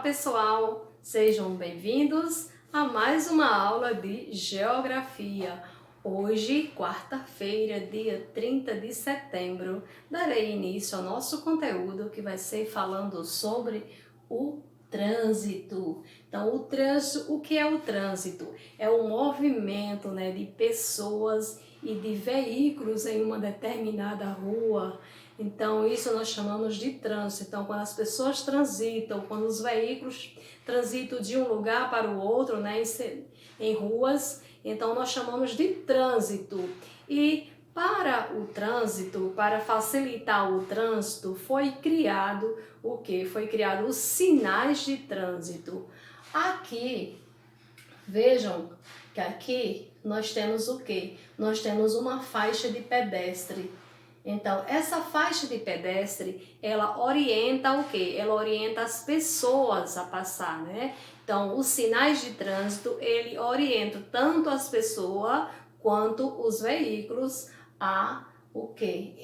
pessoal, sejam bem-vindos a mais uma aula de Geografia. Hoje, quarta-feira, dia 30 de setembro, darei início ao nosso conteúdo que vai ser falando sobre o trânsito. Então, o que é o trânsito? É o movimento, de pessoas e de veículos em uma determinada rua. Então, isso nós chamamos de trânsito. Então, quando as pessoas transitam, quando os veículos transitam de um lugar para o outro, em ruas, então nós chamamos de trânsito. E para o trânsito, para facilitar o trânsito, foi criado o quê? Foi criado os sinais de trânsito. Aqui, vejam que aqui nós temos o quê? Nós temos uma faixa de pedestre. Então, essa faixa de pedestre, ela orienta o quê? Ela orienta as pessoas a passar, Então, os sinais de trânsito, ele orienta tanto as pessoas quanto os veículos a o quê?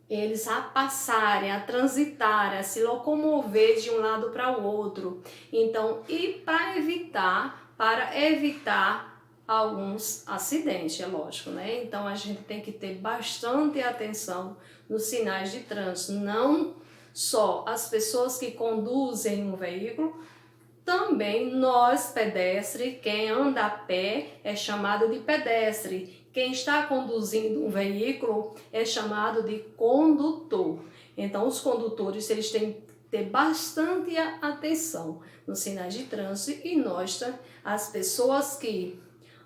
Eles a passarem, a transitarem, a se locomover de um lado para o outro. Então, e para evitar alguns acidentes, é lógico, Então a gente tem que ter bastante atenção nos sinais de trânsito, não só as pessoas que conduzem um veículo, também nós pedestres, quem anda a pé é chamado de pedestre, quem está conduzindo um veículo é chamado de condutor. Então os condutores, eles têm que ter bastante atenção nos sinais de trânsito, e nós, as pessoas que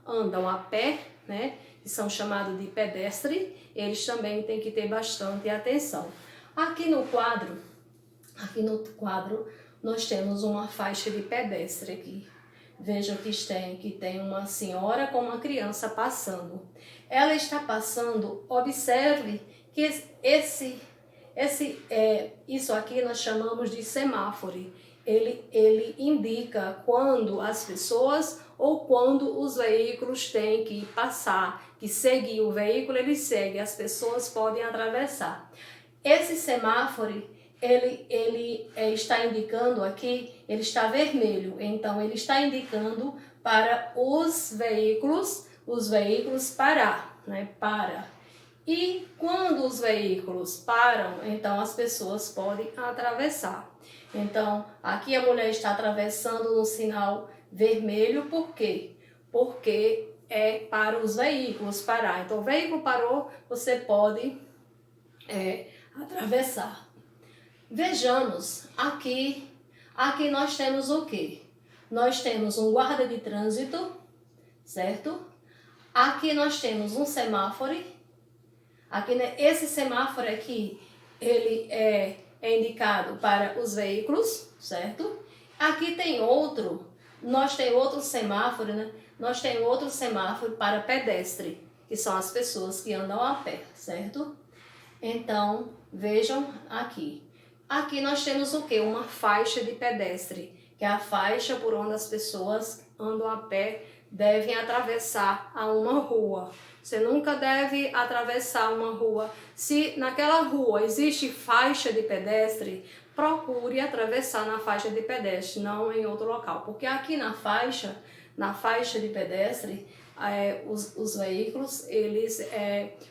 andam a pé, que são chamados de pedestre, eles também têm que ter bastante atenção. Aqui no quadro, nós temos uma faixa de pedestre aqui. Vejam que tem uma senhora com uma criança passando. Ela está passando, observe que isso aqui nós chamamos de semáforo. Ele indica quando as pessoas ou quando os veículos têm que passar, que seguir o veículo, ele segue, as pessoas podem atravessar. Esse semáforo, ele está indicando aqui, ele está vermelho, então ele está indicando para os veículos parar, Para. E quando os veículos param, então as pessoas podem atravessar. Então, aqui a mulher está atravessando no sinal vermelho, por quê? Porque é para os veículos parar. Então, o veículo parou, você pode atravessar. Vejamos, aqui nós temos o quê? Nós temos um guarda de trânsito, certo? Aqui nós temos um semáforo. Aqui, esse semáforo aqui, ele é indicado para os veículos, certo? Aqui tem outro, nós temos outro semáforo, Nós temos outro semáforo para pedestre, que são as pessoas que andam a pé, certo? Então, vejam aqui. Aqui nós temos o quê? Uma faixa de pedestre, que é a faixa por onde as pessoas andam a pé devem atravessar a uma rua. Você nunca deve atravessar uma rua. Se naquela rua existe faixa de pedestre, procure atravessar na faixa de pedestre, não em outro local. Porque aqui na faixa de pedestre, os veículos, eles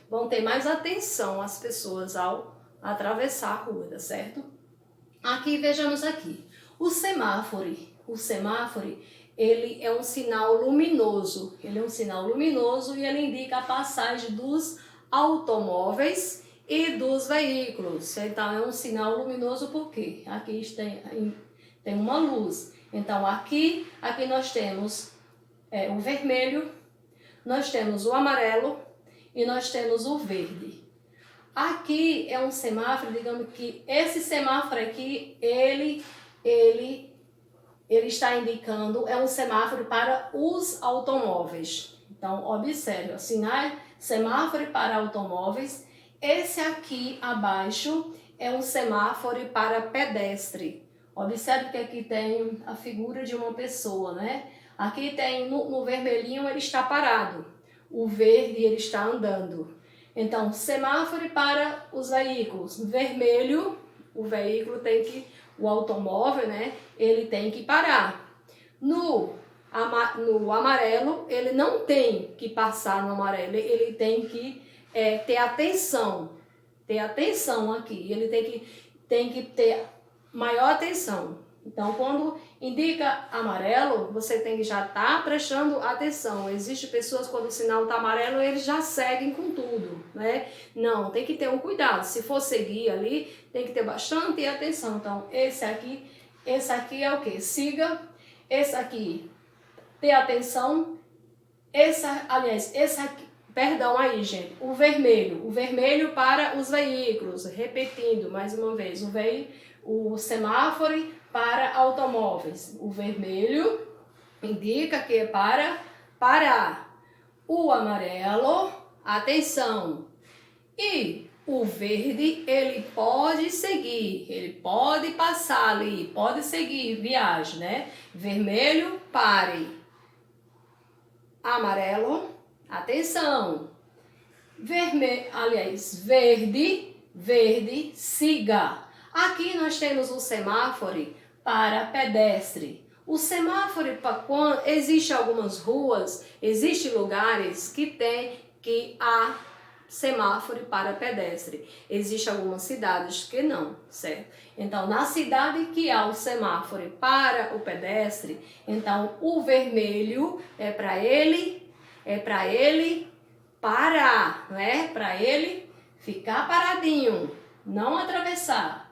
vão ter mais atenção às pessoas ao atravessar a rua, tá certo? Aqui, vejamos aqui. O semáforo, ele é um sinal luminoso. Ele é um sinal luminoso e ele indica a passagem dos automóveis e dos veículos. Então, é um sinal luminoso porque aqui tem uma luz. Então, aqui nós temos o vermelho, nós temos o amarelo e nós temos o verde. Aqui é um semáforo, digamos que esse semáforo aqui, ele está indicando, é um semáforo para os automóveis. Então, observe, semáforo para automóveis. Esse aqui abaixo é um semáforo para pedestre. Observe que aqui tem a figura de uma pessoa, Aqui tem, no vermelhinho, ele está parado. O verde, ele está andando. Então, semáforo para os veículos. Vermelho, o veículo tem que o automóvel, né, ele tem que parar. No amarelo, ele não tem que passar no amarelo, ele tem que ter atenção aqui, ele tem que ter maior atenção. Então, quando indica amarelo, você tem que já estar prestando atenção. Existem pessoas, quando o sinal está amarelo, eles já seguem com tudo, né? Não, tem que ter um cuidado. Se for seguir ali, tem que ter bastante atenção. Então, esse aqui é o quê? Siga. Esse aqui, ter atenção. Esse aqui, perdão aí, gente. O vermelho para os veículos. Repetindo mais uma vez, o semáforo para automóveis. O vermelho indica que é para parar. O amarelo, atenção. E o verde, ele pode seguir, ele pode passar ali, pode seguir viagem, né? Vermelho, pare. Amarelo, atenção. Verde, siga. Aqui nós temos o semáforo para pedestre. O semáforo, existe algumas ruas, existem lugares que há semáforo para pedestre. Existem algumas cidades que não, certo? Então, na cidade que há o semáforo para o pedestre, então o vermelho é para ele parar, né? Para ele ficar paradinho, não atravessar.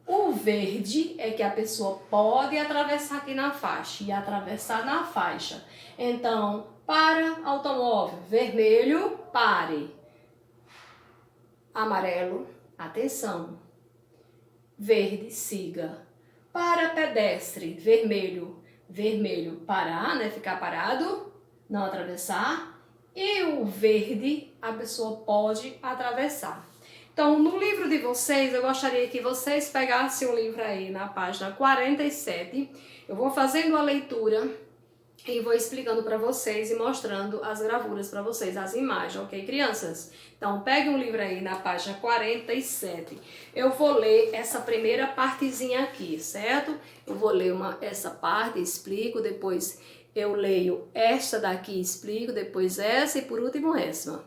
O verde é que a pessoa pode atravessar aqui na faixa e atravessar na faixa. Então, para automóvel, vermelho, pare. Amarelo, atenção. Verde, siga. Para pedestre, vermelho, parar, né? Ficar parado, não atravessar. E o verde, a pessoa pode atravessar. Então, no livro de vocês, eu gostaria que vocês pegassem o livro aí na página 47. Eu vou fazendo a leitura e vou explicando para vocês e mostrando as gravuras para vocês, as imagens, ok, crianças? Então, pegue um livro aí na página 47. Eu vou ler essa primeira partezinha aqui, certo? Eu vou ler essa parte, explico, depois eu leio esta daqui, explico, depois essa e por último essa.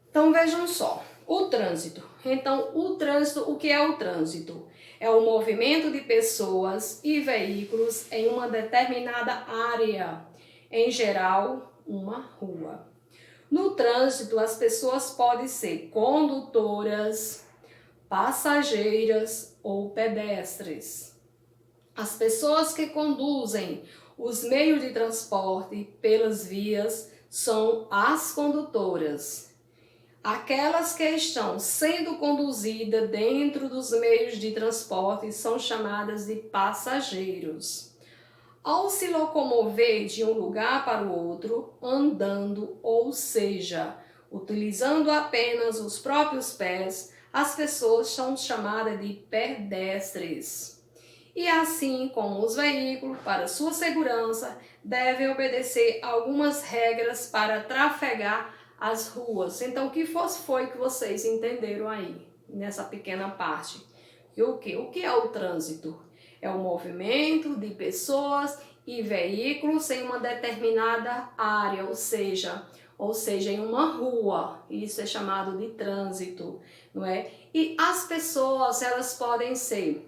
Então, vejam só. O trânsito. Então, o que é o trânsito? É o movimento de pessoas e veículos em uma determinada área, em geral, uma rua. No trânsito, as pessoas podem ser condutoras, passageiras ou pedestres. As pessoas que conduzem os meios de transporte pelas vias são as condutoras. Aquelas que estão sendo conduzidas dentro dos meios de transporte são chamadas de passageiros. Ao se locomover de um lugar para o outro, andando, ou seja, utilizando apenas os próprios pés, as pessoas são chamadas de pedestres. E assim como os veículos, para sua segurança, devem obedecer algumas regras para trafegar as ruas. Então, o que foi que vocês entenderam aí, nessa pequena parte? E o que é o trânsito? É o movimento de pessoas e veículos em uma determinada área, ou seja, em uma rua. Isso é chamado de trânsito, não é? E as pessoas, elas podem ser,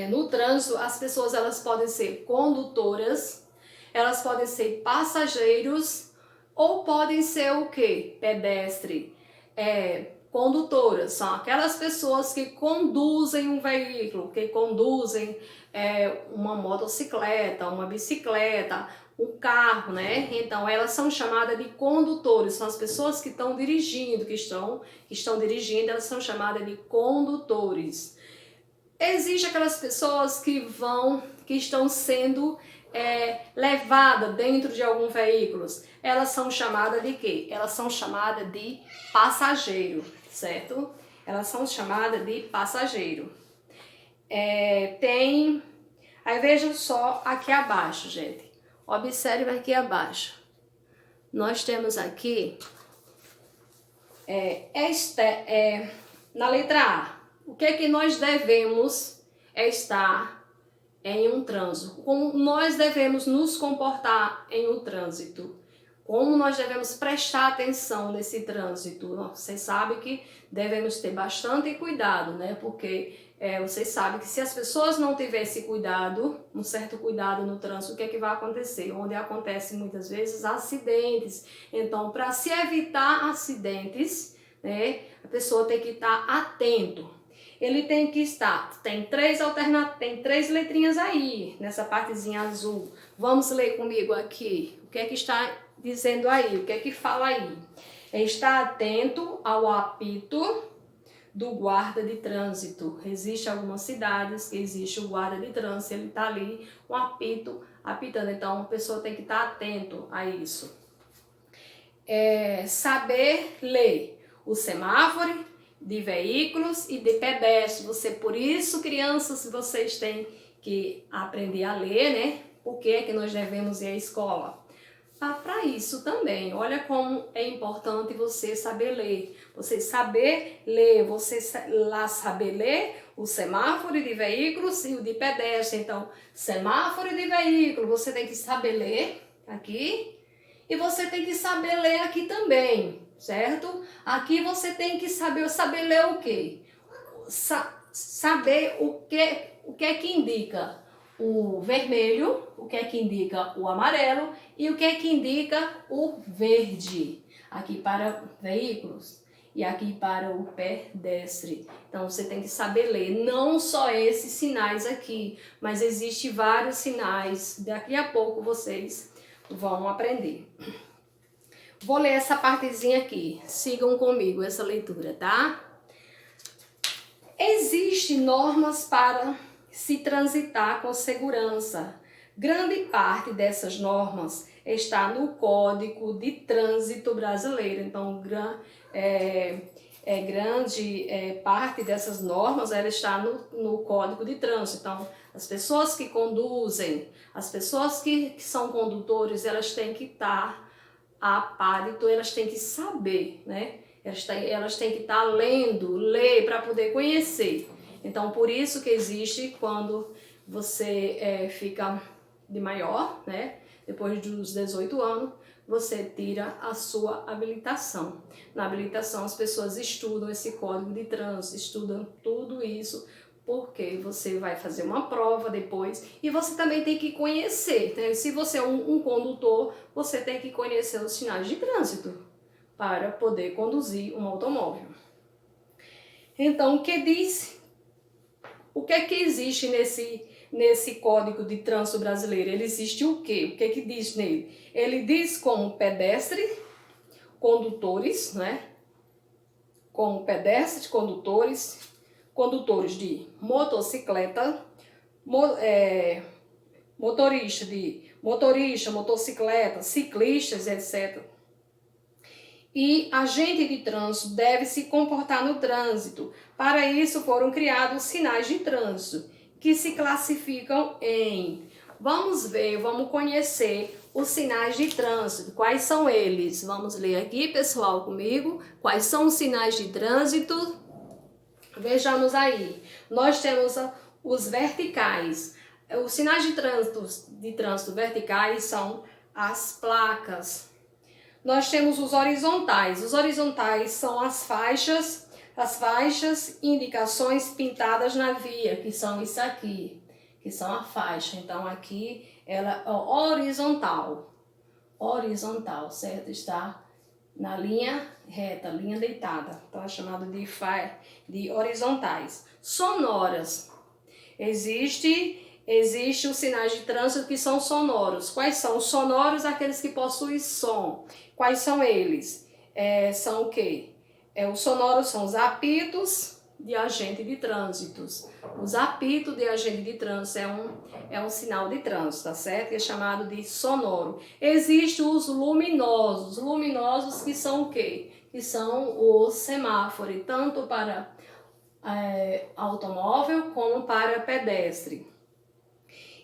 no trânsito, as pessoas elas podem ser condutoras, elas podem ser passageiros, ou podem ser o quê? Pedestre. Condutoras são aquelas pessoas que conduzem um veículo, que conduzem uma motocicleta, uma bicicleta, um carro, né? Então elas são chamadas de condutores, são as pessoas que estão dirigindo, que estão dirigindo, elas são chamadas de condutores. Existem aquelas pessoas que estão sendo levada dentro de algum veículo, elas são chamadas de quê? Elas são chamadas de passageiro, certo? Elas são chamadas de passageiro. Aí vejam só aqui abaixo, gente. Observe aqui abaixo. Nós temos aqui na letra A. O que é que nós devemos é estar em um trânsito, como nós devemos nos comportar em um trânsito, como nós devemos prestar atenção nesse trânsito. Vocês sabem que devemos ter bastante cuidado, né? Porque vocês sabem que se as pessoas não tivessem cuidado, um certo cuidado no trânsito, o que é que vai acontecer? Onde acontecem muitas vezes acidentes. Então, para se evitar acidentes, né, a pessoa tem que estar atento. Ele tem que estar, tem três letrinhas aí, nessa partezinha azul. Vamos ler comigo aqui. O que é que está dizendo aí? O que é que fala aí? É estar atento ao apito do guarda de trânsito. Existem algumas cidades que existe o guarda de trânsito, ele está ali, um apito, apitando. Então, a pessoa tem que estar atento a isso. Saber ler o semáforo de veículos e de pedestres. Por isso, crianças, vocês têm que aprender a ler, né? Por que é que nós devemos ir à escola? Para isso também. Olha como é importante você saber ler. Você saber ler, saber ler o semáforo de veículos e o de pedestre. Então, semáforo de veículo, você tem que saber ler aqui e você tem que saber ler aqui também, certo? Aqui você tem que saber ler o quê? Saber o que é que indica o vermelho, o que é que indica o amarelo e o que é que indica o verde. Aqui para veículos e aqui para o pedestre. Então você tem que saber ler, não só esses sinais aqui, mas existem vários sinais. Daqui a pouco vocês vão aprender. Vou ler essa partezinha aqui. Sigam comigo essa leitura, tá? Existem normas para se transitar com segurança. Grande parte dessas normas está no Código de Trânsito Brasileiro. Então, grande parte dessas normas ela está no Código de Trânsito. Então, as pessoas que conduzem, as pessoas que são condutores, elas têm que estar a par, então elas têm que saber, né? Elas têm que estar ler para poder conhecer. Então, por isso que existe quando você fica de maior, né? Depois dos 18 anos, você tira a sua habilitação. Na habilitação, as pessoas estudam esse código de trânsito, estudam tudo isso, porque você vai fazer uma prova depois e você também tem que conhecer, né? Se você é um condutor, você tem que conhecer os sinais de trânsito para poder conduzir um automóvel. Então, o que é que existe nesse Código de Trânsito Brasileiro? Ele existe o quê? O que é que diz nele? Ele diz como pedestre, condutores, né? Como pedestres, condutores de motocicleta, motorista, motocicleta, ciclistas, etc. E agente de trânsito deve se comportar no trânsito. Para isso foram criados sinais de trânsito, que se classificam em... Vamos conhecer os sinais de trânsito. Quais são eles? Vamos ler aqui, pessoal, comigo. Quais são os sinais de trânsito? Vejamos aí. Nós temos os verticais. Os sinais de trânsito verticais são as placas. Nós temos os horizontais. Os horizontais são as faixas indicações pintadas na via, que são isso aqui, que são a faixa. Então aqui ela é horizontal, certo? Está na linha reta, linha deitada. Então é chamado de horizontais. Sonoras. Existe os sinais de trânsito que são sonoros. Quais são os sonoros? Aqueles que possuem som. Quais são eles? São o quê? Os sonoros são os apitos de agente de trânsito. Os apitos de agente de trânsito é um sinal de trânsito, tá certo? Que é chamado de sonoro. Existem os luminosos. Luminosos que são o quê? Que são os semáforos, tanto para automóvel como para pedestre.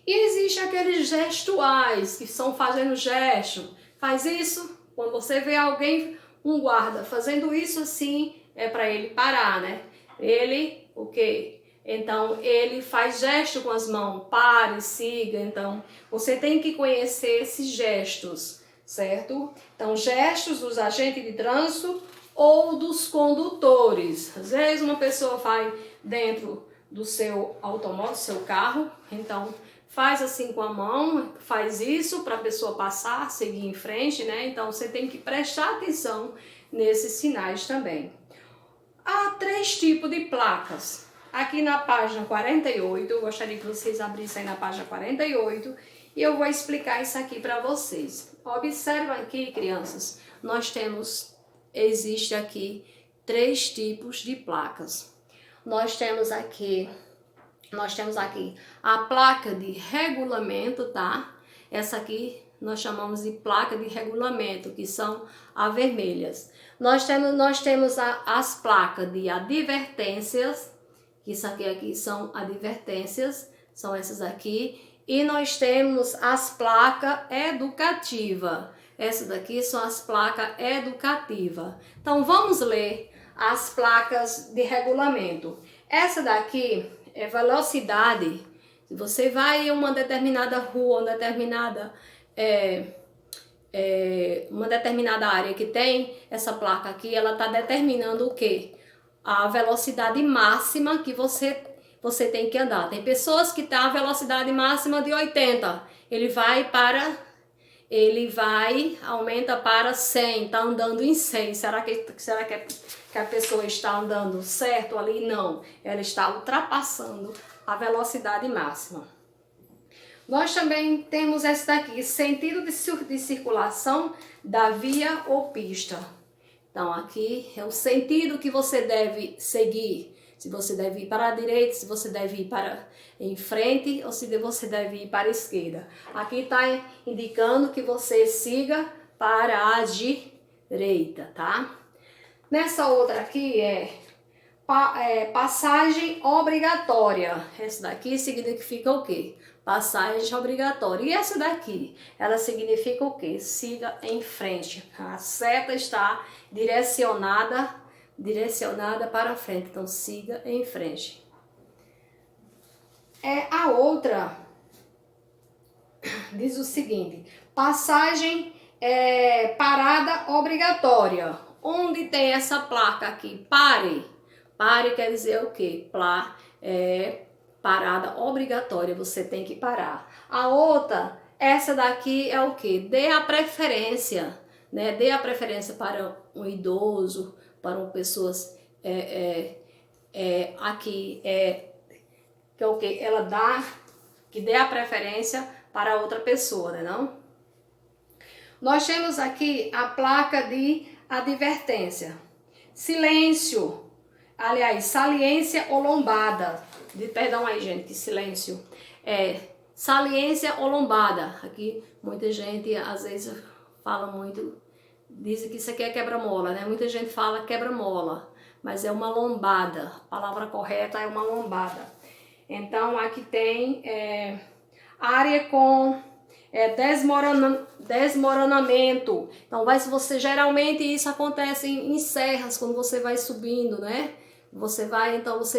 E existe aqueles gestuais, que são fazendo gesto. Faz isso, quando você vê alguém, um guarda, fazendo isso assim, é para ele parar, né? Ele, o quê? Então, ele faz gesto com as mãos, pare, siga. Então, você tem que conhecer esses gestos, certo? Então, gestos dos agentes de trânsito ou dos condutores. Às vezes, uma pessoa vai dentro do seu automóvel, do seu carro, então faz assim com a mão, faz isso para a pessoa passar, seguir em frente, né? Então, você tem que prestar atenção nesses sinais também. Há 3 tipos de placas. Aqui na página 48, eu gostaria que vocês abrissem na página 48 e eu vou explicar isso aqui para vocês. Observa aqui, crianças, existe aqui 3 tipos de placas. Nós temos aqui a placa de regulamento, tá? Essa aqui nós chamamos de placa de regulamento, que são as vermelhas. Nós temos as placas de advertências, que isso aqui são advertências, são essas aqui. E nós temos as placas educativas. Essas daqui são as placas educativas. Então, vamos ler as placas de regulamento. Essa daqui é velocidade. Se você vai em uma determinada rua, uma determinada área que tem essa placa aqui, ela está determinando o quê? A velocidade máxima que você tem que andar. Tem pessoas que tá a velocidade máxima de 80, aumenta para 100, tá andando em 100. Será que a pessoa está andando certo ali? Não, ela está ultrapassando a velocidade máxima. Nós também temos essa daqui, sentido de circulação da via ou pista. Então, aqui é o sentido que você deve seguir. Se você deve ir para a direita, se você deve ir para em frente ou se você deve ir para a esquerda. Aqui está indicando que você siga para a direita, tá? Nessa outra aqui passagem obrigatória. Essa daqui significa o quê? Passagem obrigatória. E essa daqui, ela significa o quê? Siga em frente. A seta está direcionada para frente. Então, siga em frente. A outra diz o seguinte: passagem parada obrigatória. Onde tem essa placa aqui? Pare. Pare quer dizer o quê? Parada obrigatória, você tem que parar. A outra, essa daqui é o quê? Dê a preferência, né? Dê a preferência para um idoso, para uma pessoas aqui que é o quê? Ela dá que dê a preferência para outra pessoa, né, não? Nós temos aqui a placa de advertência. Silêncio. Aliás, saliência ou lombada. Perdão aí, gente, que silêncio. Saliência ou lombada. Aqui, muita gente, às vezes, fala muito, dizem que isso aqui é quebra-mola, né? Muita gente fala quebra-mola, mas é uma lombada. A palavra correta é uma lombada. Então, aqui tem área com desmoronamento. Então, geralmente isso acontece em serras, quando você vai subindo, né? Você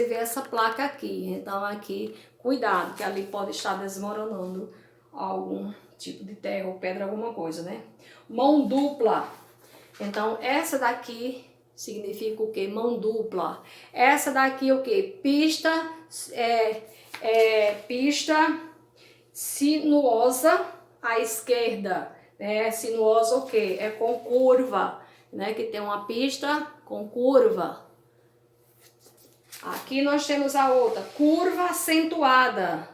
vê essa placa aqui. Então, aqui, cuidado, que ali pode estar desmoronando algum tipo de terra ou pedra, alguma coisa, né? Mão dupla. Então, essa daqui significa o quê? Mão dupla. Essa daqui o quê? Pista, pista sinuosa à esquerda, né? Sinuosa o quê? É com curva, né? Que tem uma pista com curva. Aqui nós temos a outra, curva acentuada.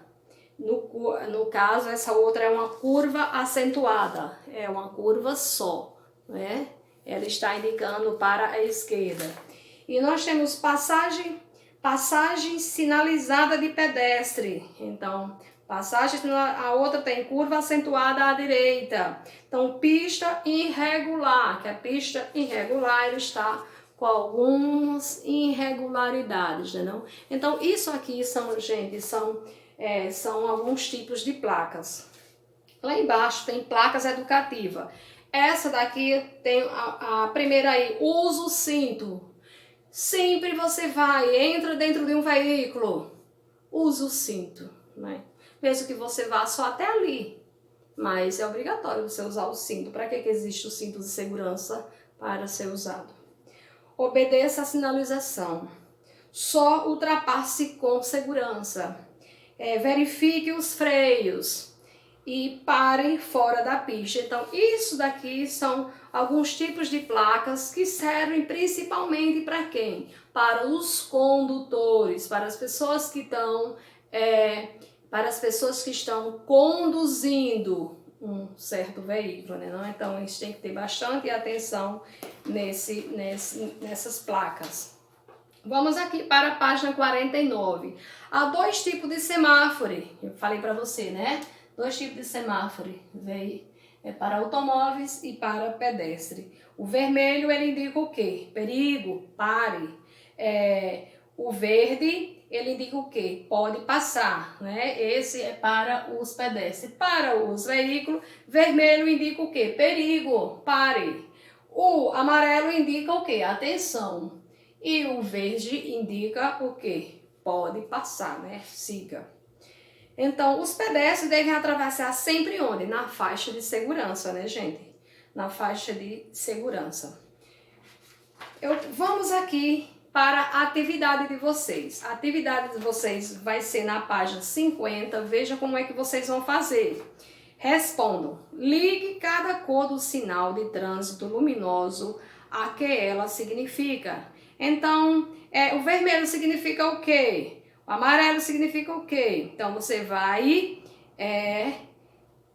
No caso, essa outra é uma curva acentuada, é uma curva só, né? Ela está indicando para a esquerda. E nós temos passagem sinalizada de pedestre. Então, a outra tem curva acentuada à direita. Então, pista irregular, que a pista irregular ela está com algumas irregularidades, né, não? Então, isso aqui são alguns tipos de placas. Lá embaixo tem placas educativas. Essa daqui tem a primeira aí, usa o cinto. Sempre você entra dentro de um veículo, use o cinto, né? Mesmo que você vá só até ali, mas é obrigatório você usar o cinto. Para que existe o cinto de segurança? Para ser usado. Obedeça a sinalização. Só ultrapasse com segurança. Verifique os freios e pare fora da pista. Então, isso daqui são alguns tipos de placas que servem principalmente para quem? Para os condutores, para as pessoas que estão conduzindo um certo veículo, né? Então, a gente tem que ter bastante atenção nessas placas. Vamos aqui para a página 49. Há dois tipos de semáforo, eu falei para você, né? Dois tipos de semáforo, para automóveis e para pedestre. O vermelho, ele indica o quê? Perigo, pare. O verde, ele indica o quê? Pode passar, né? Esse é para os pedestres. Para os veículos, vermelho indica o quê? Perigo, pare. O amarelo indica o quê? Atenção. E o verde indica o quê? Pode passar, né? Siga. Então, os pedestres devem atravessar sempre onde? Na faixa de segurança, né, gente? Na faixa de segurança. Vamos aqui para a atividade de vocês. A atividade de vocês vai ser na página 50. Veja como é que vocês vão fazer. Respondam. Ligue cada cor do sinal de trânsito luminoso a que ela significa. Então, o vermelho significa o quê? O amarelo significa o quê? Então, você vai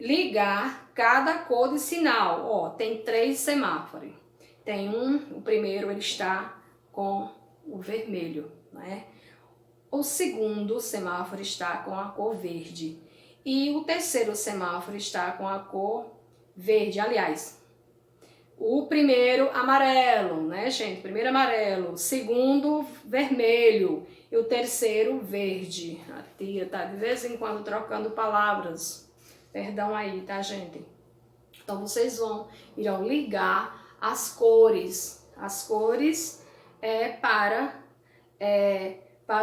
ligar cada cor de sinal. Ó, tem 3 semáforos. Tem o primeiro ele está com o vermelho, né? O segundo semáforo está com a cor verde. E o terceiro semáforo está com a cor verde. Aliás, o primeiro amarelo, né, gente? Primeiro amarelo, o segundo vermelho e o terceiro verde. A tia tá de vez em quando trocando palavras. Perdão aí, tá, gente? Então vocês irão ligar as cores. As cores para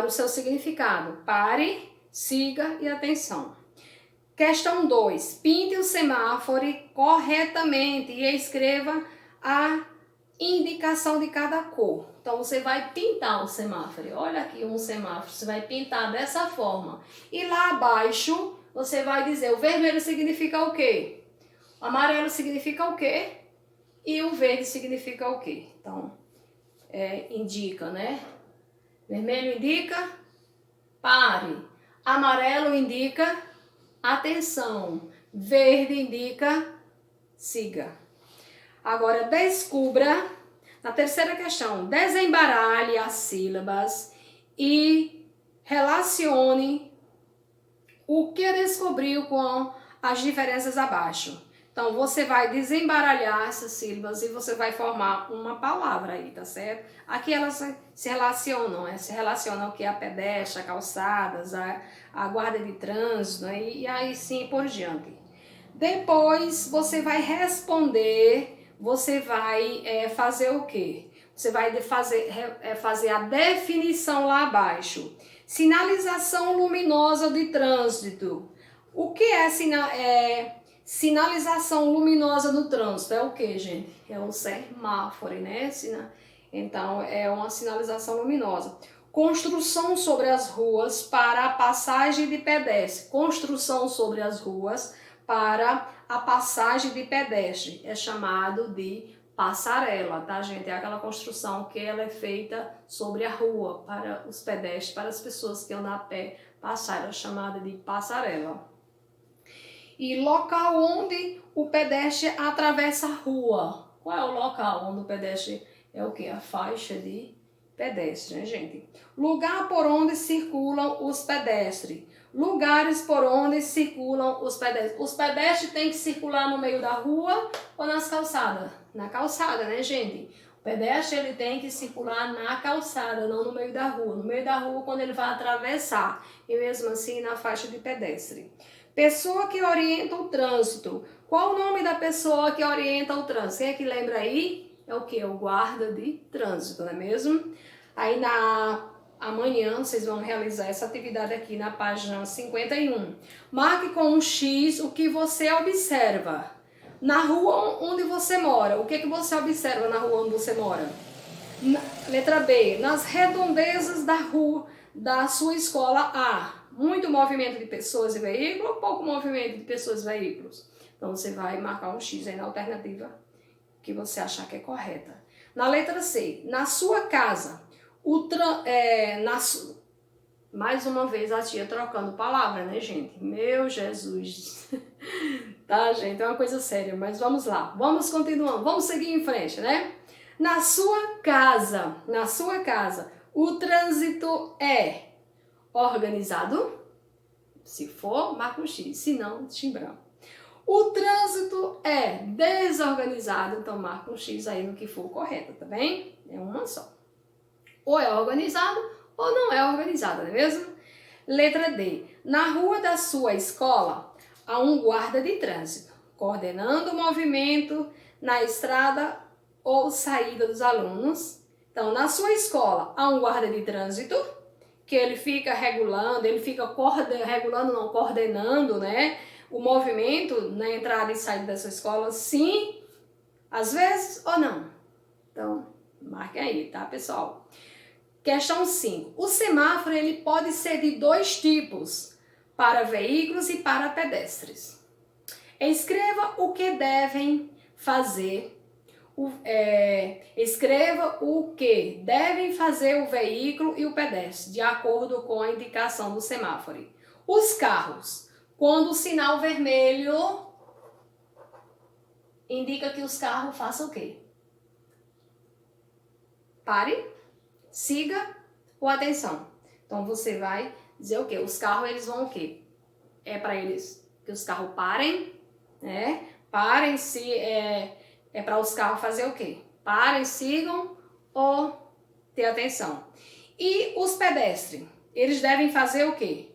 o seu significado. Pare, siga e atenção. Questão 2. Pinte o semáforo corretamente e escreva a indicação de cada cor. Então, você vai pintar o semáforo. Olha aqui um semáforo. Você vai pintar dessa forma. E lá abaixo, você vai dizer o vermelho significa o quê? O amarelo significa o quê? E o verde significa o quê? Então, indica, né? Vermelho indica pare. Amarelo indica atenção. Verde indica siga. Agora, descubra, na terceira questão, desembaralhe as sílabas e relacione o que descobriu com as diferenças abaixo. Então, você vai desembaralhar essas sílabas e você vai formar uma palavra aí, tá certo? Aqui elas se relacionam, se relacionam que a pedestre, a calçadas, a guarda de trânsito, né? E aí sim por diante. Depois, você vai responder, você vai fazer o quê? Você vai fazer a definição lá abaixo. Sinalização luminosa de trânsito. O que é sinalização luminosa no trânsito? É o que, gente? É um semáforo, né? Então, é uma sinalização luminosa. Construção sobre as ruas para a passagem de pedestre. Construção sobre as ruas para a passagem de pedestre. É chamado de passarela, tá, gente? É aquela construção que ela é feita sobre a rua para os pedestres, para as pessoas que andam a pé passar. É chamada de passarela. E local onde o pedestre atravessa a rua. Qual é o local onde o pedestre é o quê? A faixa de pedestre, né, gente? Lugar por onde circulam os pedestres. Lugares por onde circulam os pedestres. Os pedestres têm que circular no meio da rua ou nas calçadas? Na calçada, né, gente? O pedestre ele tem que circular na calçada, não no meio da rua. No meio da rua quando ele vai atravessar. E mesmo assim na faixa de pedestre. Pessoa que orienta o trânsito. Qual o nome da pessoa que orienta o trânsito? Quem é que lembra aí? É o que? O guarda de trânsito, não é mesmo? Aí amanhã vocês vão realizar essa atividade aqui na página 51. Marque com um X o que você observa. Na rua onde você mora, o que você observa na rua onde você mora? Letra B, nas redondezas da rua da sua escola A. Muito movimento de pessoas e veículos ou pouco movimento de pessoas e veículos? Então você vai marcar um X aí na alternativa que você achar que é correta. Na letra C, na sua casa, mais uma vez a tia trocando palavra, né, gente? Meu Jesus. Tá, gente? É uma coisa séria, mas vamos lá. Vamos continuando, vamos seguir em frente, né? Na sua casa, o trânsito é organizado? Se for, marca um X, se não, timbrão. O trânsito é desorganizado, então marca um X aí no que for correto, tá bem? É uma só. Ou é organizado ou não é organizado, não é mesmo? Letra D. Na rua da sua escola há um guarda de trânsito, coordenando o movimento na estrada ou saída dos alunos. Então, na sua escola há um guarda de trânsito, que ele fica coordenando, né, o movimento na entrada e saída da sua escola, sim, às vezes ou não. Então, marque aí, tá, pessoal? Questão 5. O semáforo ele pode ser de dois tipos, para veículos e para pedestres. Escreva o que devem fazer. Escreva o que devem fazer o veículo e o pedestre, de acordo com a indicação do semáforo. Os carros, quando o sinal vermelho indica que os carros façam o quê? Pare, siga ou atenção. Então você vai dizer o quê? Os carros eles vão o quê? É para eles que os carros parem, né? Parem, se é para os carros fazer o quê? Parem, sigam ou ter atenção. E os pedestres, eles devem fazer o quê?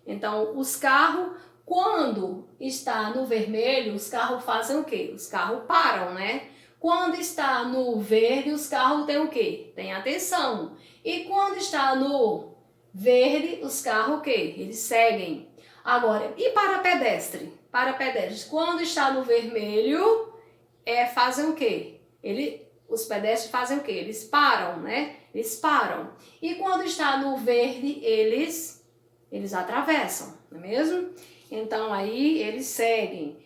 Então, os carros, quando está no vermelho, os carros fazem o quê? Os carros param, né? Quando está no verde, os carros têm o quê? Tem atenção. E quando está no verde, os carros o quê? Eles seguem. Agora, e para pedestre? Para pedestres, quando está no vermelho, fazem o quê? Os pedestres fazem o quê? Eles param, né? Eles param. E quando está no verde, eles atravessam, não é mesmo? Então, aí, eles seguem.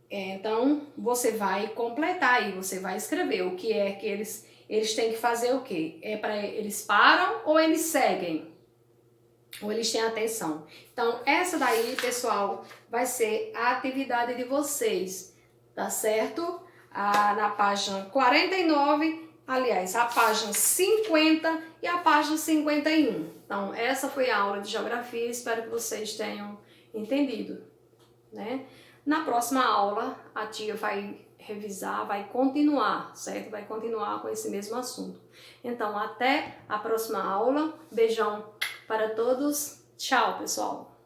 Então, você vai completar aí, você vai escrever o que é que eles têm que fazer o quê? Eles param ou eles seguem? Ou eles têm atenção? Então, essa daí, pessoal, vai ser a atividade de vocês, tá certo? Na página 49, aliás, a página 50 e a página 51. Então, essa foi a aula de geografia, espero que vocês tenham entendido, né? Na próxima aula, a tia vai revisar, vai continuar, certo? Vai continuar com esse mesmo assunto. Então, até a próxima aula. Beijão para todos. Tchau, pessoal!